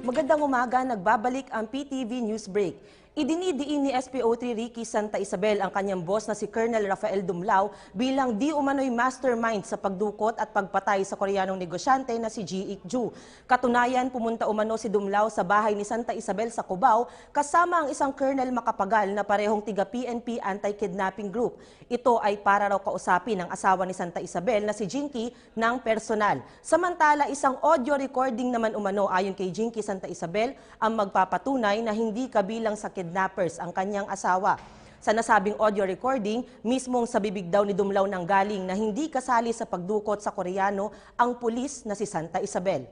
Magandang umaga, nagbabalik ang PTV News Break. Idinidiin ni SPO3 Ricky Santa Isabel ang kanyang boss na si Colonel Rafael Dumlao bilang di umano'y mastermind sa pagdukot at pagpatay sa Koreanong negosyante na si Ji Ik-ju. Katunayan, pumunta umano si Dumlao sa bahay ni Santa Isabel sa Cubao kasama ang isang Colonel Macapagal na parehong tiga PNP Anti-Kidnapping Group. Ito ay para raw kausapin ang asawa ni Santa Isabel na si Jinky ng personal. Samantala, isang audio recording naman umano ayon kay Jinky Santa Isabel ang magpapatunay na hindi kabilang sa kidnappers ang kanyang asawa. Sa nasabing audio recording, mismong sa bibig daw ni Dumlao nang galing na hindi kasali sa pagdukot sa Koreano ang pulis na si Santa Isabel.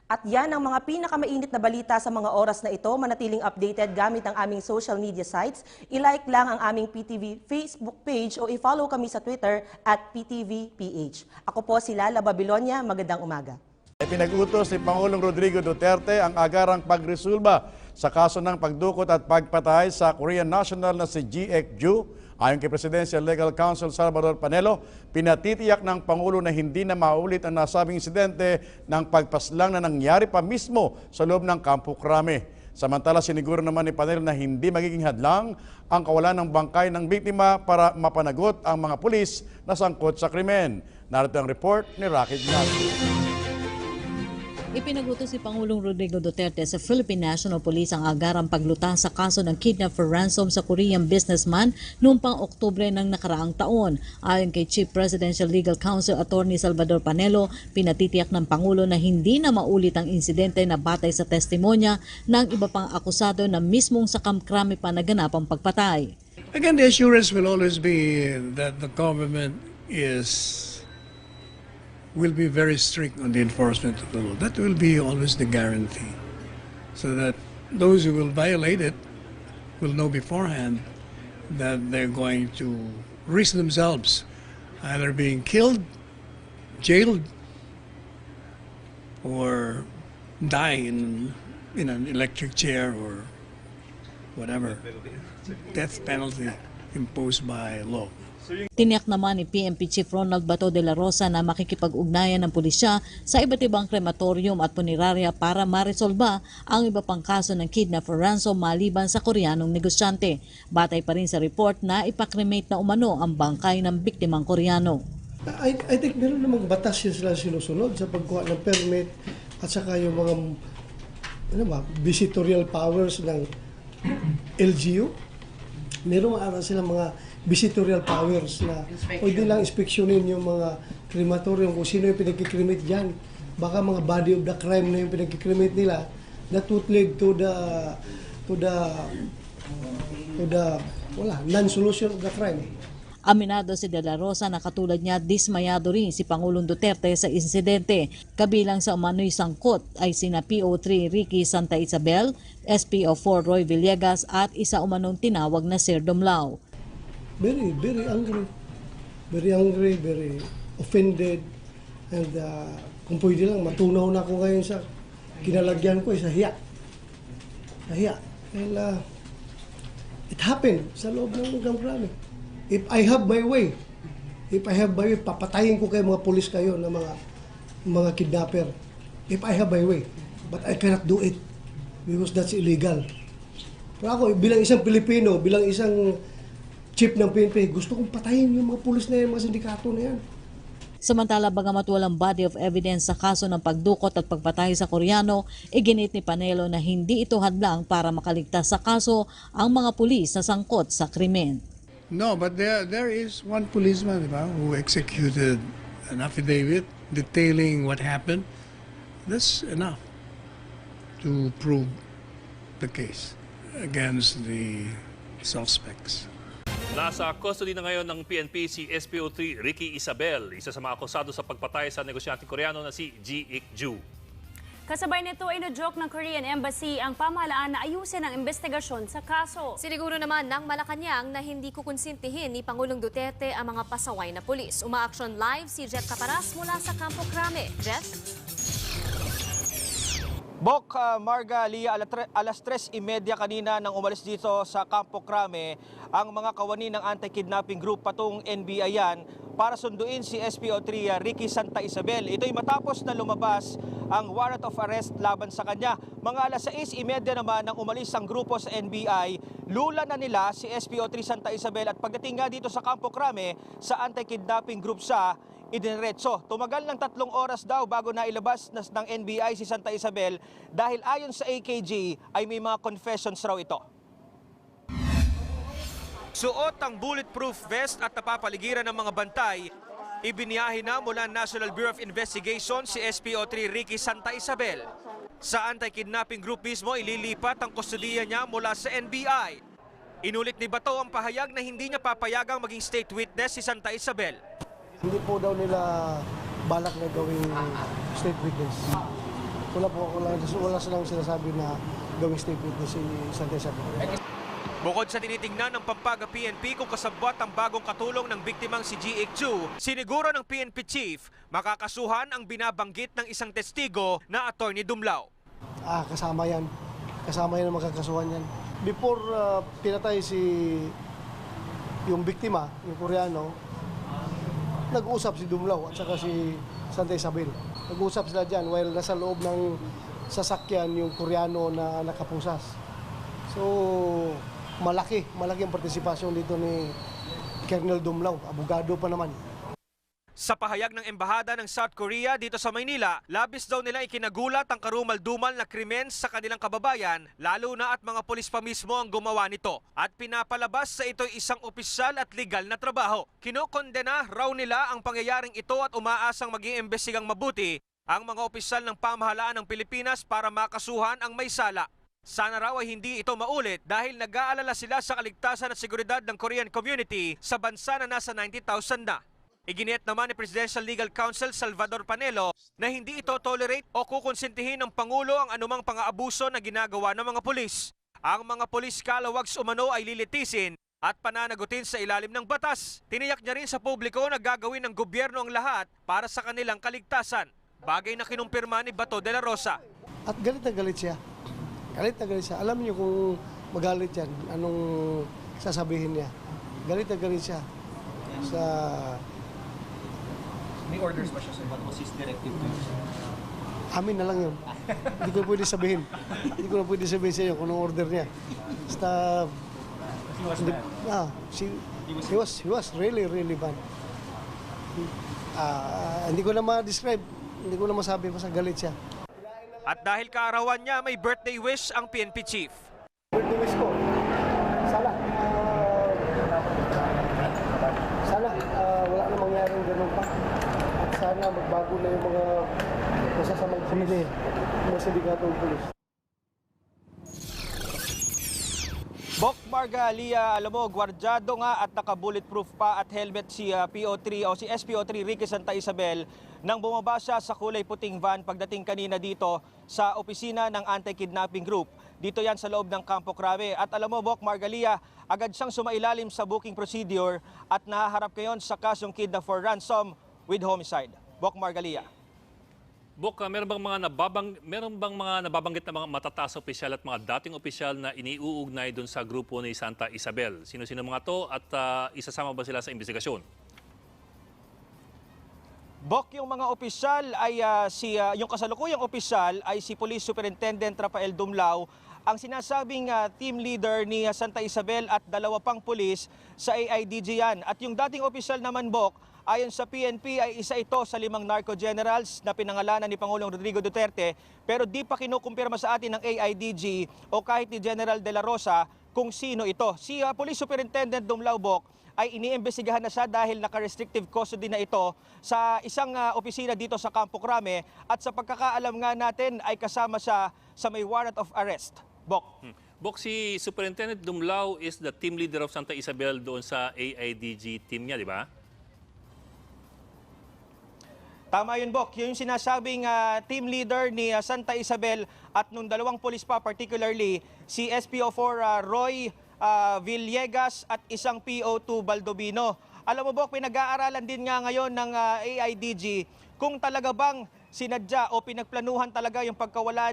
At yan ang mga pinakamainit na balita sa mga oras na ito. Manatiling updated gamit ang aming social media sites. I-like lang ang aming PTV Facebook page o i-follow kami sa Twitter at PTVPH. Ako po si Lala Babilonia. Magandang umaga. Pinag-utos ni Pangulong Rodrigo Duterte ang agarang pagresolba sa kaso ng pagdukot at pagpatay sa Korean national na si Ji Ik-ju. Ayon kay Presidential Legal Counsel Salvador Panelo, pinatitiyak ng Pangulo na hindi na maulit ang nasabing insidente ng pagpaslang na nangyari pa mismo sa loob ng Campo Crame. Samantala, siniguro naman ni Panelo na hindi magiging hadlang ang kawalan ng bangkay ng biktima para mapanagot ang mga pulis na sangkot sa krimen. Narito ang report ni Rocky Ignacio. Ipinagutos si Pangulong Rodrigo Duterte sa Philippine National Police ang agarang paglutang sa kaso ng kidnap for ransom sa Korean businessman noong pang-Oktubre ng nakaraang taon. Ayon kay Chief Presidential Legal Counsel Attorney Salvador Panelo, pinatitiyak ng Pangulo na hindi na maulit ang insidente na batay sa testimonya ng iba pang akusado na mismong sa Camp Crame pa naganap ang pagpatay. Again, the assurance will always be that the government will be very strict on the enforcement of the law. That will be always the guarantee. So that those who will violate it will know beforehand that they're going to risk themselves either being killed, jailed, or die in an electric chair or whatever death penalty imposed by law. Tiniyak naman ni PNP Chief Ronald Bato de la Rosa na makikipag-ugnayan ng pulisya sa iba't ibang krematorium at punerarya para maresolba ang iba pang kaso ng kidnap for ransom maliban sa Koreanong negosyante. Batay pa rin sa report na ipakremate na umano ang bangkay ng biktimang Koreano. I think meron namang batas yun sila sinusunod sa pagkuha ng permit at saka yung mga visitorial powers ng LGU. Meron silang mga visitorial powers na pwede lang inspeksyonin yung mga crematorium kung sino yung pinagkikremate dyan. Baka mga body of the crime na yung pinagkikremate nila that would lead to the non-solution of the crime. Aminado si De La Rosa na katulad niya dismayado rin si Pangulong Duterte sa insidente. Kabilang sa umano'y sangkot ay sina PO3 Ricky Santa Isabel, SPO4 Roy Villegas at isa umanong tinawag na Sir Dumlao. Very angry. Very angry, very offended. And kung pwede lang, matunaw na ako ngayon sa kinalagyan ko, sa hiya. Sa hiya. And it happened sa loob ng Camp Crame. If I have my way, papatayin ko kayo mga pulis kayo na mga kidnapper. If I have my way. But I cannot do it because that's illegal. Pero ako, bilang isang Pilipino, bilang isang chief ng PNP, gusto kong patayin yung mga pulis na yan, mga sindikato na yan. Samantala, bagamat walang body of evidence sa kaso ng pagdukot at pagpatay sa Koreano, iginit ni Panelo na hindi ito hadlang para makaligtas sa kaso ang mga pulis na sangkot sa krimen. No, but there is one policeman, diba, who executed an affidavit detailing what happened. That's enough to prove the case against the suspects. Nasa custody na ngayon ng PNP si SPO3 Ricky Isabel, isa sa mga akusado sa pagpatay sa negosyanteng Koreano na si Ji Ik-ju. Kasabay nito ay na-joke ng Korean Embassy ang pamahalaan na ayusin ang investigasyon sa kaso. Siniguro naman ng Malacanang na hindi kukonsintihin ni Pangulong Duterte ang mga pasaway na pulis. Uma-action live si Jet Caparas mula sa Campo Crame. Jet? Bok, Marga, Lia, alas 3:30 kanina nang umalis dito sa Campo Crame ang mga kawani ng anti-kidnapping group patungong NBI yan para sunduin si SPO3 Ricky Santa Isabel. Ito'y matapos na lumabas ang warrant of arrest laban sa kanya. Mga alas 6:30 naman nang umalis ang grupo sa NBI, lula na nila si SPO3 Santa Isabel at pagdating nga dito sa Campo Crame sa anti-kidnapping group siya, idiniretso. Tumagal ng 3 oras daw bago nailabas ng NBI si Santa Isabel dahil ayon sa AKG ay may mga confessions raw ito. Suot ang bulletproof vest at napapaligiran ng mga bantay, ibiniyahe na mula National Bureau of Investigation si SPO3 Ricky Santa Isabel. Sa anti-kidnapping group mismo, ililipat ang kustodiya niya mula sa NBI. Inulit ni Bato ang pahayag na hindi niya papayagang maging state witness si Santa Isabel. Hindi po daw nila balak na gawing state witness. Wala silang sinasabi na gawing state witness si Santa Isabel. Bukod sa tinitingnan ng Pampanga PNP kung kasabwat ang bagong katulong ng biktimang si G.H. Chu, siniguro ng PNP chief makakasuhan ang binabanggit ng isang testigo na Attorney Dumlao. Kasama yan. Kasama yan ang makakasuhan yan. Before pinatay yung biktima, yung Koreano, nag-uusap si Dumlao at saka si Santa Isabel. Nag-uusap sila dyan while nasa loob ng sasakyan yung Koreano na nakapusas. So, malaki ang partisipasyon dito ni Colonel Dumlao, abogado pa naman. Sa pahayag ng Embahada ng South Korea dito sa Maynila, labis daw nila ikinagulat ang karumal-dumal na krimen sa kanilang kababayan, lalo na at mga pulis pa mismo ang gumawa nito. At pinapalabas sa ito'y isang opisyal at legal na trabaho. Kinokondena raw nila ang pangyayaring ito at umaasang maging imbestigang mabuti ang mga opisyal ng pamahalaan ng Pilipinas para makasuhan ang may sala. Sana raw ay hindi ito maulit dahil nag-aalala sila sa kaligtasan at seguridad ng Korean community sa bansa na nasa 90,000 na. Iginiit naman ni Presidential Legal Counsel Salvador Panelo na hindi ito tolerate o kukonsintihin ng Pangulo ang anumang pang-aabuso na ginagawa ng mga pulis. Ang mga pulis kalawags umano ay lilitisin at pananagutin sa ilalim ng batas. Tiniyak niya rin sa publiko na gagawin ng gobyerno ang lahat para sa kanilang kaligtasan. Bagay na kinumpirma ni Bato de la Rosa. At galit na galit siya. Galit na galit siya. Alam niyo kung magalit yan, anong sasabihin niya. Galit na galit siya. May orders ba siya sa what was his directive to you? Amin na lang yun. Hindi ko pwede sabihin. Hindi ko na pwede sabihin sa inyo kung anong order niya. Basta... He was really bad. Hindi ko na ma-describe. Hindi ko na masabi basta galit siya. At dahil kaarawan niya, may birthday wish ang PNP chief. Birthday wish ko. Sana wala na mangyaring ganun pa. At sana magbago na yung mga masasamang komite, mga sindikatong pulis. Bok Margalia, alam mo, gwardyado nga at naka-bulletproof pa at helmet si SPO3 Ricky Santa Isabel nang bumaba siya sa kulay puting van pagdating kanina dito sa opisina ng anti-kidnapping group. Dito yan sa loob ng Campo Crame. At alam mo, Bok Margalia, agad siyang sumailalim sa booking procedure at nahaharap ngayon sa kasong kidnap for ransom with homicide. Bok Margalia. Bok, meron bang mga nababanggit na mga matataas na opisyal at mga dating opisyal na iniuugnay doon sa grupo ni Santa Isabel? Sino-sino mga to at isasama ba sila sa investigasyon? Bok, yung mga opisyal ay yung kasalukuyang opisyal ay si Police Superintendent Rafael Dumlao, ang sinasabing team leader ni Santa Isabel at 2 pang pulis sa AIDG yan. At yung dating opisyal naman, Bok, ayon sa PNP ay isa ito sa 5 narco generals na pinangalanan ni Pangulong Rodrigo Duterte, pero di pa kinukumpirma sa atin ng AIDG o kahit ni General De La Rosa kung sino ito. Si Police Superintendent Dumlao, Bok, ay iniimbestigahan na siya dahil naka-restrictive custody na ito sa isang opisina dito sa Campo Crame at sa pagkakaalam nga natin ay kasama siya sa may warrant of arrest. Bok. Bok, si Superintendent Dumlao is the team leader of Santa Isabel doon sa AIDG team niya, di ba? Tama yun, Bok. Yung sinasabing team leader ni Santa Isabel at nung 2 pulis pa, particularly si SPO4 Roy Villegas at isang PO2 Baldovino. Alam mo, Bok, pinag-aaralan din nga ngayon ng AIDG kung talaga bang sinadya o pinagplanuhan talaga yung pagkawala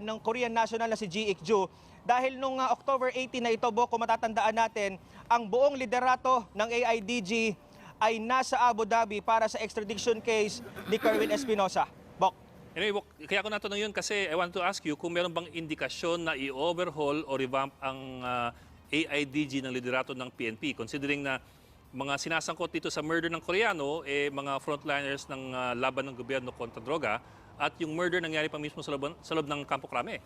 ng Korean national na si Ji Ik-ju. Dahil nung October 18 na ito, Bok, kung matatandaan natin, ang buong liderato ng AIDG ay nasa Abu Dhabi para sa extradition case ni Kerwin Espinosa. Bok. Anyway, kaya ko natanong yun kasi I want to ask you kung meron bang indikasyon na i-overhaul o revamp ang AIDG ng liderato ng PNP, considering na mga sinasangkot dito sa murder ng Koreano, mga frontliners ng laban ng gobyerno kontra droga, at yung murder nangyari pa mismo sa loob ng Campo Crame.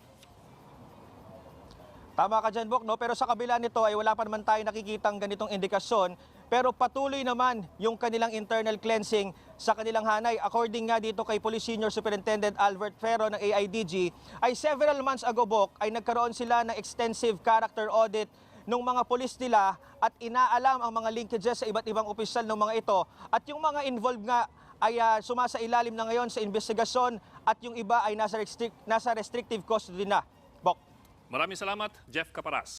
Tama ka dyan, Bok, no? Pero sa kabila nito ay wala pa naman tayo nakikitang ganitong indikasyon. Pero patuloy naman yung kanilang internal cleansing sa kanilang hanay. According nga dito kay Police Senior Superintendent Albert Ferro ng AIDG, ay several months ago, Bok, ay nagkaroon sila ng extensive character audit ng mga pulis nila at inaalam ang mga linkages sa iba't ibang opisyal ng mga ito. At yung mga involved nga ay sumasailalim na ngayon sa investigasyon at yung iba ay nasa restrictive custody na. Bok. Maraming salamat, Jeff Caparas.